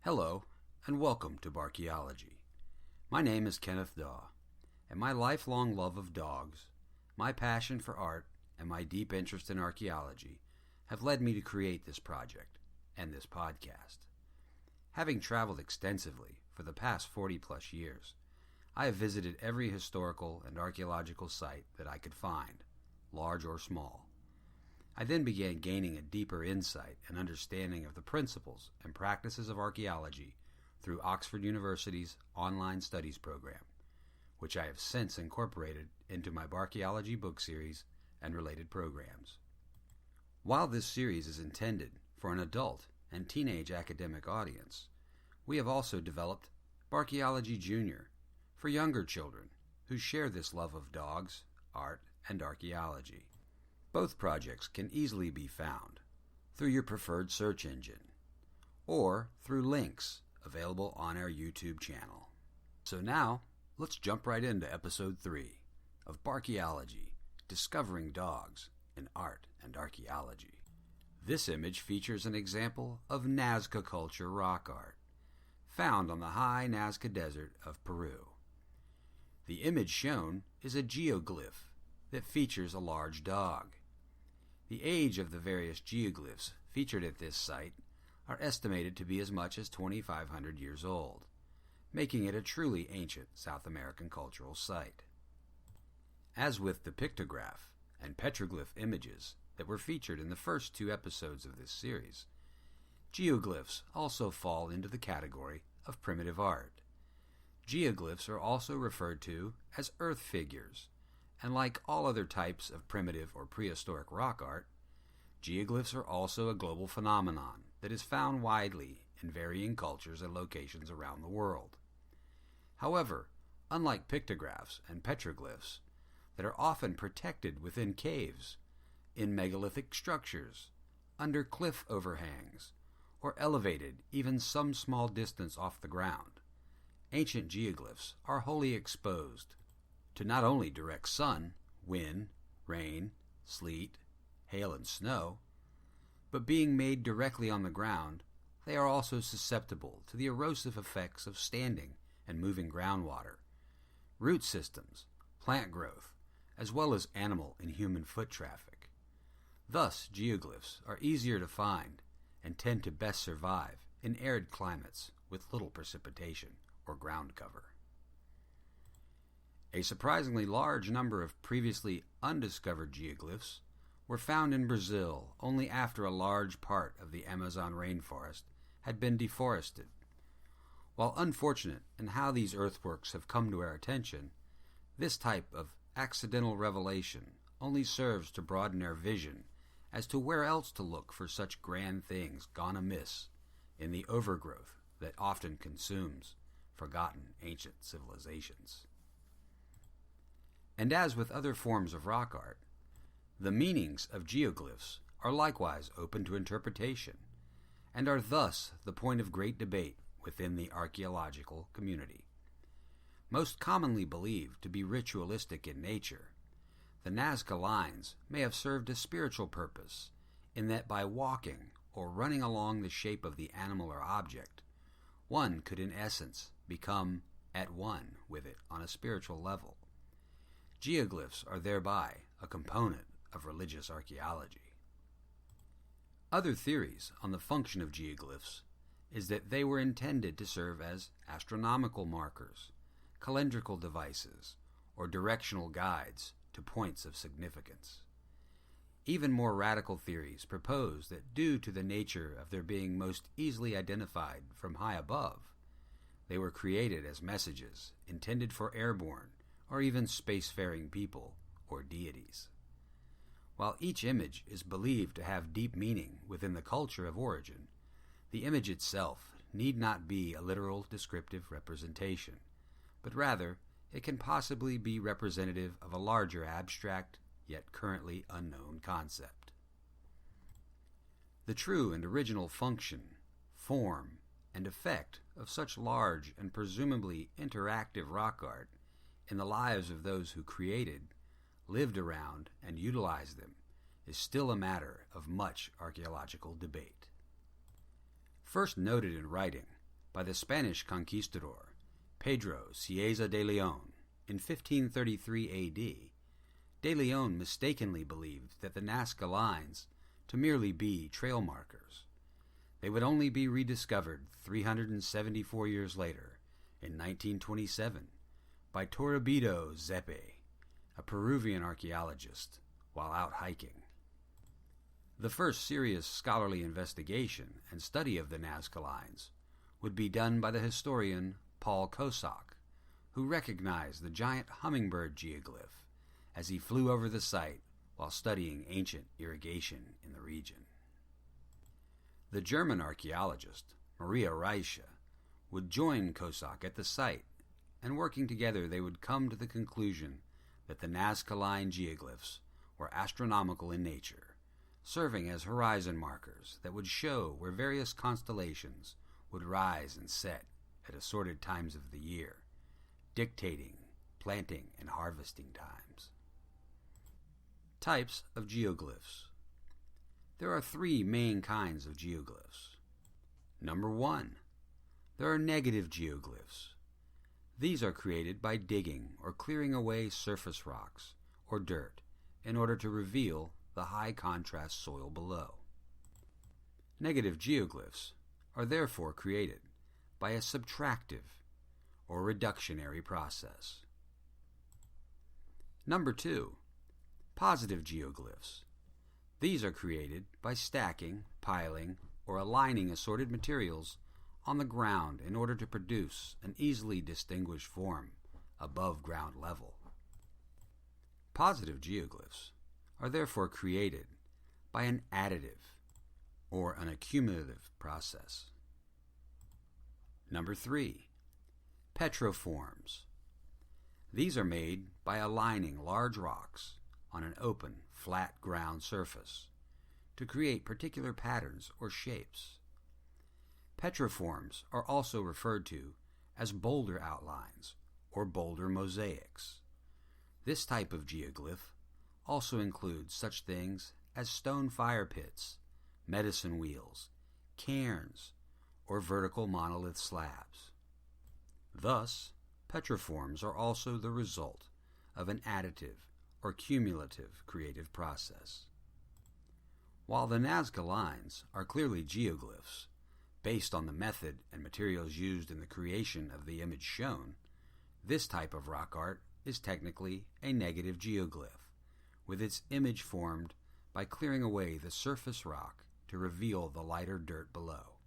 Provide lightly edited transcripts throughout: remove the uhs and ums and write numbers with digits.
Hello, and welcome to Barkeology. My name is Kenneth Daw, and my lifelong love of dogs, my passion for art, and my deep interest in archaeology have led me to create this project and this podcast. Having traveled extensively for the past 40-plus years, I have visited every historical and archaeological site that I could find, large or small. I then began gaining a deeper insight and understanding of the principles and practices of archaeology through Oxford University's online studies program, which I have since incorporated into my Barkeology book series and related programs. While this series is intended for an adult and teenage academic audience, we have also developed Barkeology Junior for younger children who share this love of dogs, art, and archaeology. Both projects can easily be found through your preferred search engine or through links available on our YouTube channel. So now, let's jump right into episode 3 of Barkeology, Discovering Dogs in Art and Archaeology. This image features an example of Nazca Culture rock art, found on the high Nazca Desert of Peru. The image shown is a geoglyph that features a large dog. The age of the various geoglyphs featured at this site are estimated to be as much as 2,500 years old, making it a truly ancient South American cultural site. As with the pictograph and petroglyph images that were featured in the first 2 episodes of this series, geoglyphs also fall into the category of primitive art. Geoglyphs are also referred to as earth figures, and like all other types of primitive or prehistoric rock art, geoglyphs are also a global phenomenon that is found widely in varying cultures and locations around the world. However, unlike pictographs and petroglyphs that are often protected within caves, in megalithic structures, under cliff overhangs, or elevated even some small distance off the ground, ancient geoglyphs are wholly exposed to not only direct sun, wind, rain, sleet, hail, and snow, but being made directly on the ground, they are also susceptible to the erosive effects of standing and moving groundwater, root systems, plant growth, as well as animal and human foot traffic. Thus, geoglyphs are easier to find and tend to best survive in arid climates with little precipitation or ground cover. A surprisingly large number of previously undiscovered geoglyphs were found in Brazil only after a large part of the Amazon rainforest had been deforested. While unfortunate in how these earthworks have come to our attention, this type of accidental revelation only serves to broaden our vision as to where else to look for such grand things gone amiss in the overgrowth that often consumes forgotten ancient civilizations. And as with other forms of rock art, the meanings of geoglyphs are likewise open to interpretation, and are thus the point of great debate within the archaeological community. Most commonly believed to be ritualistic in nature, the Nazca lines may have served a spiritual purpose in that by walking or running along the shape of the animal or object, one could in essence become at one with it on a spiritual level. Geoglyphs are thereby a component of religious archaeology. Other theories on the function of geoglyphs is that they were intended to serve as astronomical markers, calendrical devices, or directional guides to points of significance. Even more radical theories propose that due to the nature of their being most easily identified from high above, they were created as messages intended for airborne or even spacefaring people or deities. While each image is believed to have deep meaning within the culture of origin, the image itself need not be a literal descriptive representation, but rather it can possibly be representative of a larger abstract yet currently unknown concept. The true and original function, form, and effect of such large and presumably interactive rock art in the lives of those who created, lived around, and utilized them is still a matter of much archaeological debate. First noted in writing by the Spanish conquistador Pedro Cieza de Leon in 1533 A.D., de Leon mistakenly believed that the Nazca lines to merely be trail markers. They would only be rediscovered 374 years later, in 1927, by Toribio Zepe, a Peruvian archaeologist, while out hiking. The first serious scholarly investigation and study of the Nazca lines would be done by the historian Paul Kosak, who recognized the giant hummingbird geoglyph as he flew over the site while studying ancient irrigation in the region. The German archaeologist Maria Reiche would join Kosak at the site, and working together they would come to the conclusion that the Nazca Line geoglyphs were astronomical in nature, serving as horizon markers that would show where various constellations would rise and set at assorted times of the year, dictating planting and harvesting times. Types of geoglyphs. There are three main kinds of geoglyphs. Number 1. There are negative geoglyphs. These are created by digging or clearing away surface rocks or dirt in order to reveal the high contrast soil below. Negative geoglyphs are therefore created by a subtractive or reductionary process. Number 2. Positive geoglyphs. These are created by stacking, piling, or aligning assorted materials on the ground in order to produce an easily distinguished form above ground level. Positive geoglyphs are therefore created by an additive or an accumulative process. Number 3. Petroforms. These are made by aligning large rocks on an open, flat ground surface to create particular patterns or shapes. Petroforms are also referred to as boulder outlines or boulder mosaics. This type of geoglyph also includes such things as stone fire pits, medicine wheels, cairns, or vertical monolith slabs. Thus, petroforms are also the result of an additive or cumulative creative process. While the Nazca lines are clearly geoglyphs, based on the method and materials used in the creation of the image shown, this type of rock art is technically a negative geoglyph, with its image formed by clearing away the surface rock to reveal the lighter dirt below.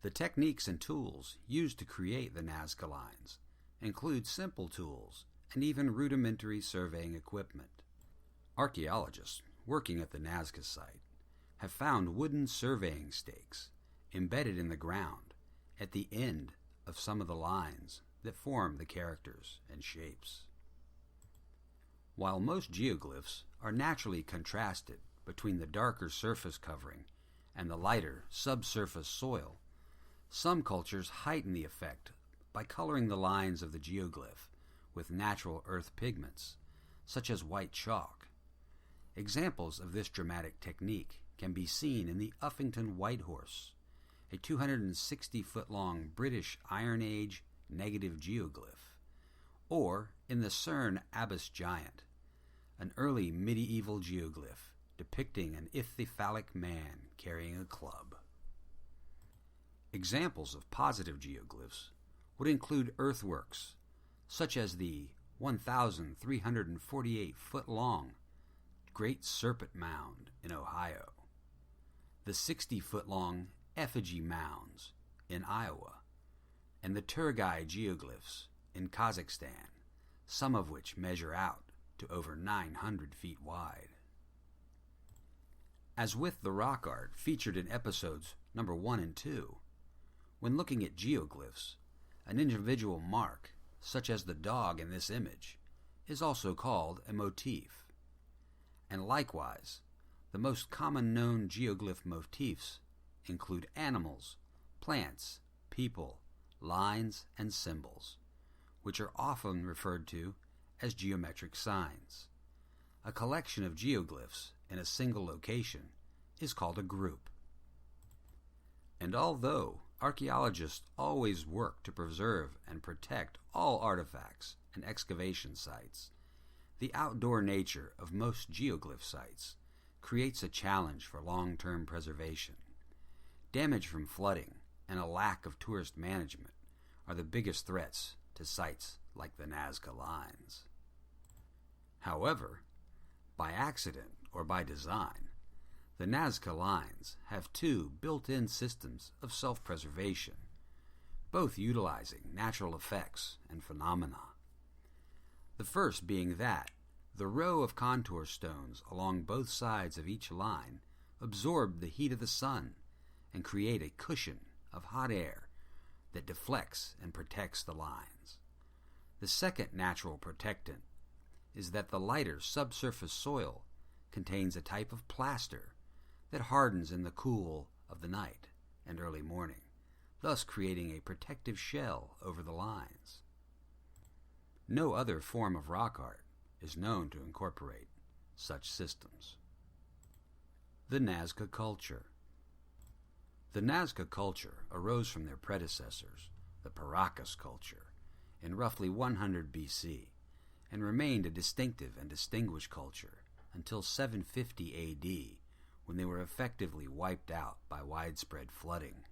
The techniques and tools used to create the Nazca lines include simple tools and even rudimentary surveying equipment. Archaeologists working at the Nazca site have found wooden surveying stakes embedded in the ground at the end of some of the lines that form the characters and shapes. While most geoglyphs are naturally contrasted between the darker surface covering and the lighter subsurface soil, some cultures heighten the effect by coloring the lines of the geoglyph with natural earth pigments, such as white chalk. Examples of this dramatic technique can be seen in the Uffington White Horse, a 260-foot-long British Iron Age negative geoglyph, or in the Cerne Abbas Giant, an early medieval geoglyph depicting an ichthyophallic man carrying a club. Examples of positive geoglyphs would include earthworks, such as the 1,348-foot-long Great Serpent Mound in Ohio, the 60-foot-long Effigy Mounds in Iowa, and the Turgai geoglyphs in Kazakhstan, some of which measure out to over 900 feet wide. As with the rock art featured in episodes number 1 and 2, when looking at geoglyphs, an individual mark, such as the dog in this image, is also called a motif. And likewise, the most common known geoglyph motifs include animals, plants, people, lines, and symbols, which are often referred to as geometric signs. A collection of geoglyphs in a single location is called a group. And although archaeologists always work to preserve and protect all artifacts and excavation sites. The outdoor nature of most geoglyph sites creates a challenge for long-term preservation. Damage from flooding and a lack of tourist management are the biggest threats to sites like the Nazca Lines. However, by accident or by design, the Nazca Lines have two built-in systems of self-preservation, both utilizing natural effects and phenomena. The first being that the row of contour stones along both sides of each line absorb the heat of the sun and create a cushion of hot air that deflects and protects the lines. The second natural protectant is that the lighter subsurface soil contains a type of plaster that hardens in the cool of the night and early morning, thus creating a protective shell over the lines. No other form of rock art is known to incorporate such systems. The Nazca Culture. The Nazca culture arose from their predecessors, the Paracas culture, in roughly 100 BC, and remained a distinctive and distinguished culture until 750 AD, when they were effectively wiped out by widespread flooding.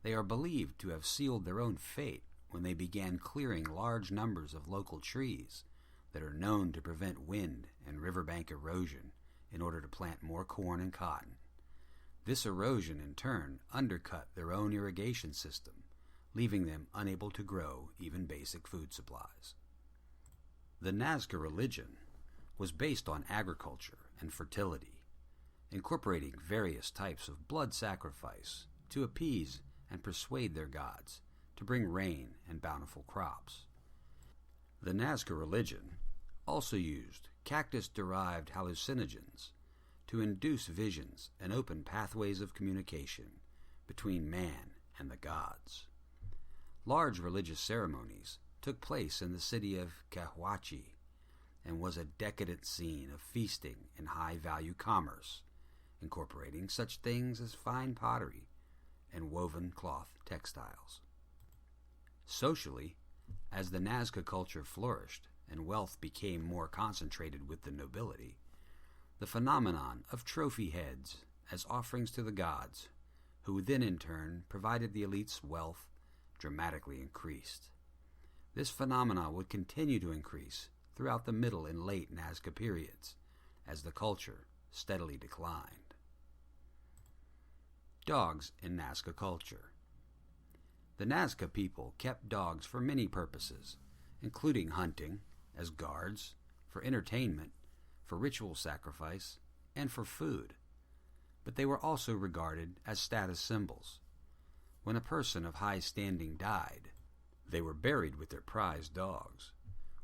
They are believed to have sealed their own fate when they began clearing large numbers of local trees that are known to prevent wind and riverbank erosion in order to plant more corn and cotton. This erosion, in turn, undercut their own irrigation system, leaving them unable to grow even basic food supplies. The Nazca religion was based on agriculture and fertility, incorporating various types of blood sacrifice to appease and persuade their gods to bring rain and bountiful crops. The Nazca religion also used cactus-derived hallucinogens to induce visions and open pathways of communication between man and the gods. Large religious ceremonies took place in the city of Cahuachi and was a decadent scene of feasting and high-value commerce, incorporating such things as fine pottery and woven cloth textiles. Socially, as the Nazca culture flourished and wealth became more concentrated with the nobility, the phenomenon of trophy heads as offerings to the gods, who then in turn provided the elite's wealth, dramatically increased. This phenomenon would continue to increase throughout the Middle and Late Nazca periods as the culture steadily declined. Dogs in Nazca culture. The Nazca people kept dogs for many purposes, including hunting, as guards, for entertainment, for ritual sacrifice, and for food. But they were also regarded as status symbols. When a person of high standing died, they were buried with their prized dogs,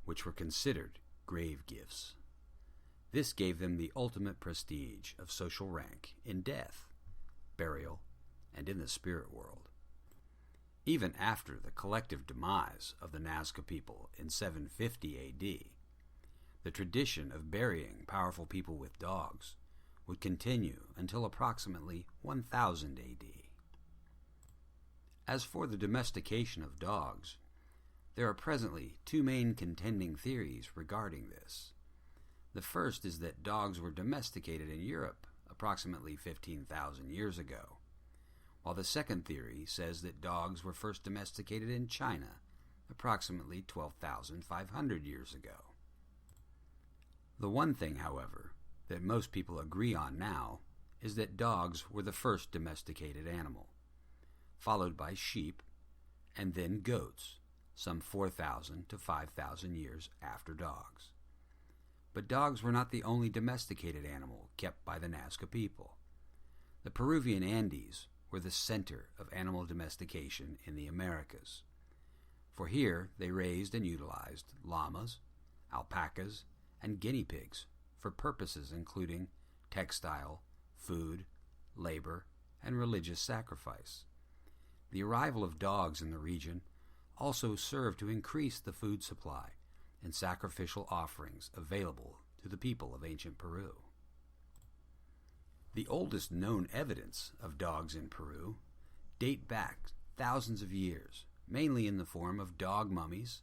which were considered grave gifts. This gave them the ultimate prestige of social rank in death, burial, and in the spirit world. Even after the collective demise of the Nazca people in 750 AD, the tradition of burying powerful people with dogs would continue until approximately 1000 AD. As for the domestication of dogs, there are presently two main contending theories regarding this. The first is that dogs were domesticated in Europe approximately 15,000 years ago, while the second theory says that dogs were first domesticated in China approximately 12,500 years ago. The one thing, however, that most people agree on now is that dogs were the first domesticated animal, followed by sheep, and then goats, some 4,000 to 5,000 years after dogs. But dogs were not the only domesticated animal kept by the Nazca people. The Peruvian Andes were the center of animal domestication in the Americas, for here they raised and utilized llamas, alpacas, and guinea pigs for purposes including textile, food, labor, and religious sacrifice. The arrival of dogs in the region also served to increase the food supply and sacrificial offerings available to the people of ancient Peru. The oldest known evidence of dogs in Peru date back thousands of years, mainly in the form of dog mummies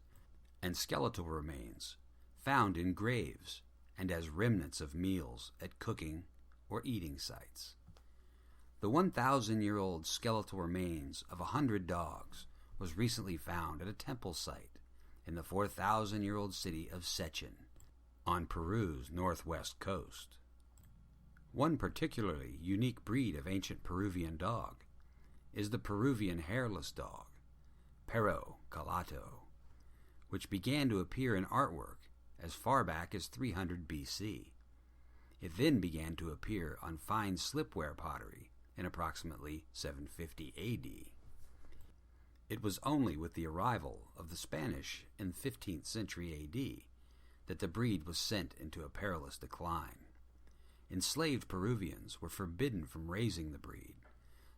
and skeletal remains found in graves and as remnants of meals at cooking or eating sites. The 1,000-year-old skeletal remains of 100 dogs was recently found at a temple site in the 4,000-year-old city of Sechin on Peru's northwest coast. One particularly unique breed of ancient Peruvian dog is the Peruvian hairless dog, Barkeology, which began to appear in artwork as far back as 300 BC. It then began to appear on fine slipware pottery in approximately 750 AD. It was only with the arrival of the Spanish in 15th century AD that the breed was sent into a perilous decline. Enslaved Peruvians were forbidden from raising the breed,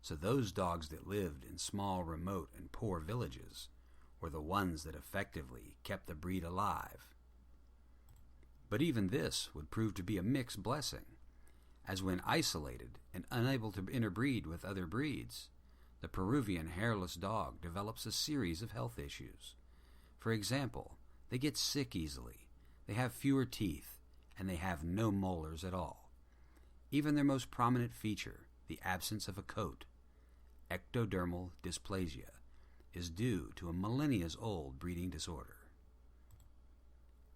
so those dogs that lived in small, remote, and poor villages were the ones that effectively kept the breed alive. But even this would prove to be a mixed blessing, as when isolated and unable to interbreed with other breeds, the Peruvian hairless dog develops a series of health issues. For example, they get sick easily, they have fewer teeth, and they have no molars at all. Even their most prominent feature, the absence of a coat, ectodermal dysplasia, is due to a millennia-old breeding disorder.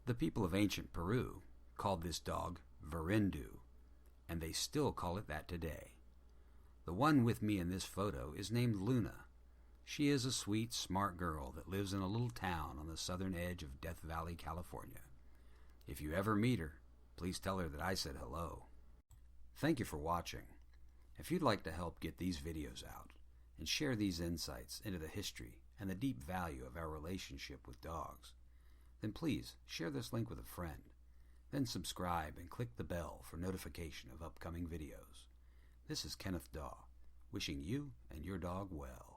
The people of ancient Peru called this dog Verindu, and they still call it that today. The one with me in this photo is named Luna. She is a sweet, smart girl that lives in a little town on the southern edge of Death Valley, California. If you ever meet her, please tell her that I said hello. Thank you for watching. If you'd like to help get these videos out and share these insights into the history and the deep value of our relationship with dogs, then please share this link with a friend. Then subscribe and click the bell for notification of upcoming videos. This is Kenneth Daw, wishing you and your dog well.